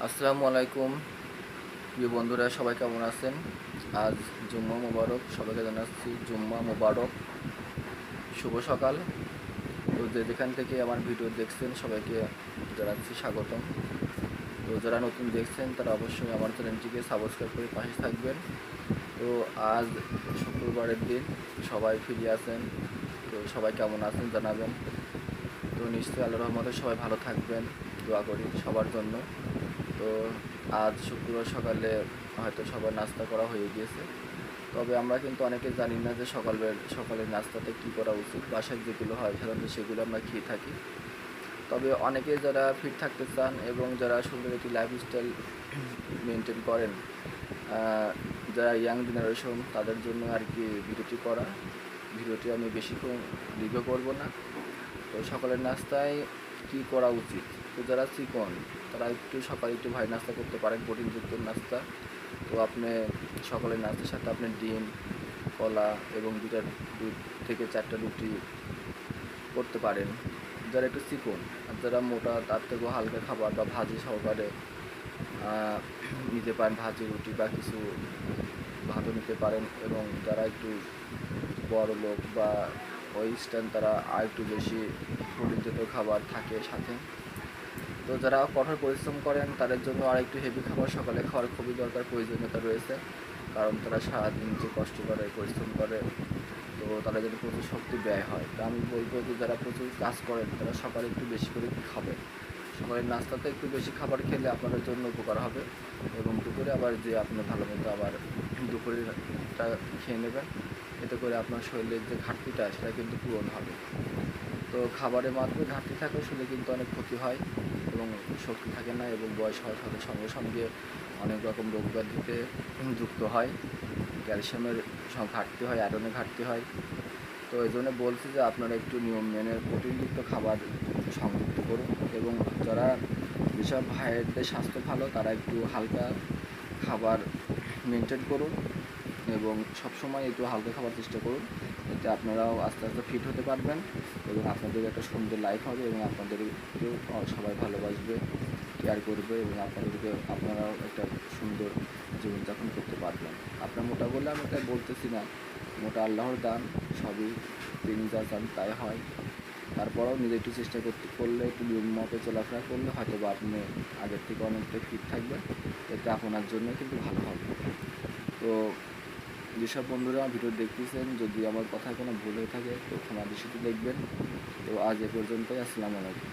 আসসালামু আলাইকুম প্রিয় বন্ধুরা, সবাই কেমন আছেন? আজ জুম্মা মোবারক, সবাইকে জানাচ্ছি জুম্মা মোবারক, শুভ সকাল। তো যেখান থেকে আমার ভিডিও দেখছেন সবাইকে জানাচ্ছি স্বাগতম। তো যারা নতুন দেখছেন তারা অবশ্যই আমার চ্যানেলটিকে সাবস্ক্রাইব করে পাশে থাকবেন। তো আজ শুক্রবারের দিন, সবাই ফ্রি আছেন, তো সবাই কেমন আছেন জানাবেন। তো নিশ্চয়ই আল্লাহর রহমতে সবাই ভালো থাকবেন, দোয়া করি সবার জন্য। তো আজ শুক্রবার সকালে হয়তো সবার নাস্তা করা হয়ে গিয়েছে, তবে আমরা কিন্তু অনেকে জানি না যে সকালের নাস্তাতে কী করা উচিত। বাসায় যেগুলো হয় সাধারণত সেগুলো আমরা খেয়ে থাকি। তবে অনেকে যারা ফিট থাকতে চান এবং যারা সুন্দর একটি লাইফস্টাইল মেনটেন করেন, যারা ইয়াং জেনারেশন, তাদের জন্য আর কি ভিডিওটি আমি বেশিক্ষণ দীর্ঘ করব না। তো সকালের নাস্তায় কী করা উচিত? তো যারা চিকন তারা সকালে একটু ভারী নাস্তা করতে পারেন, প্রোটিনযুক্ত নাস্তা। তো আপনি সকালের নাস্তার সাথে আপনি ডিম, কলা এবং দুই থেকে চারটা রুটি করতে পারেন যারা একটু চিকন। আর যারা মোটা তার থেকেও হালকা খাবার বা ভাজি সহকারে নিতে পারেন, ভাজি রুটি বা কিছু ভাতও নিতে পারেন। এবং যারা একটু বড় লোক বা ওয়েস্টার্ন, তারা আর একটু বেশি প্রোটিনযুক্ত খাবার থাকে সাথে। তো যারা কঠোর পরিশ্রম করেন তাদের জন্য আর একটু হেভি খাবার সকালে খাওয়ার খুবই প্রয়োজনীয়তা রয়েছে, কারণ তারা সারাদিন যে কষ্ট করে পরিশ্রম করে, তো তাদের জন্য প্রচুর শক্তি ব্যয় হয়। তো আমি বলবো যে যারা প্রচুর কাজ করেন তারা সকালে একটু বেশি করে খাবেন। সকালের নাস্তাতে একটু বেশি খাবার খেলে আপনাদের জন্য উপকার হবে, এবং দুপুরে আবার যে আপনি ভালো মতো আবার দুপুরেরটা খেয়ে নেবেন। এতে করে আপনার শরীরের যে ঘাটতিটা সেটা কিন্তু পূরণ হবে। তো খাবারের মাধ্যমে ঘাটতি থাকলে শরীরে কিন্তু অনেক ক্ষতি হয় এবং শক্তি থাকে না, এবং বয়স হওয়ার সাথে সঙ্গে সঙ্গে অনেক রকম রোগ ব্যাধিতে যুক্ত হয়। ক্যালসিয়ামের ঘাটতি হয়, আয়রনের ঘাটতি হয়। তো এই জন্য বলছি যে আপনারা একটু নিয়ম মেনে প্রোটিনযুক্ত খাবার সংযুক্ত করুন। এবং যারা যেসব ভাইয়েরদের স্বাস্থ্য ভালো তারা একটু হালকা খাবার মেনটেন করুন এবং সবসময় একটু হালকা খাবার চেষ্টা করুন। এতে আপনারাও আস্তে আস্তে ফিট হতে পারবেন এবং আপনাদের একটা সুন্দর লাইফ হবে, এবং আপনাদেরকেও সবাই ভালোবাসবে, কেয়ার করবে, এবং আপনারাও একটা সুন্দর জীবনযাপন করতে পারবেন। আপনার মোটা বললে আমি তাই বলতেছি না, মোটা আল্লাহর দান, সবই তিনি যা চান তাই হয়। তারপরেও নিজে একটু চেষ্টা করলে, একটু নিয়ম মতো চলাফেরা করলে হয়তো বা আপনি আগের থেকে অনেকটা ফিট থাকবেন। এতে আপনার জন্য কিন্তু ভালো হবে। তো যেসব বন্ধুরা আমার ভিডিও দেখতেছেন, যদি আমার কথায় কোনো ভুল হয়ে থাকে তো ক্ষমা দৃষ্টিতে দেখবেন। তো আজ এ পর্যন্তই। আসসালামু আলাইকুম।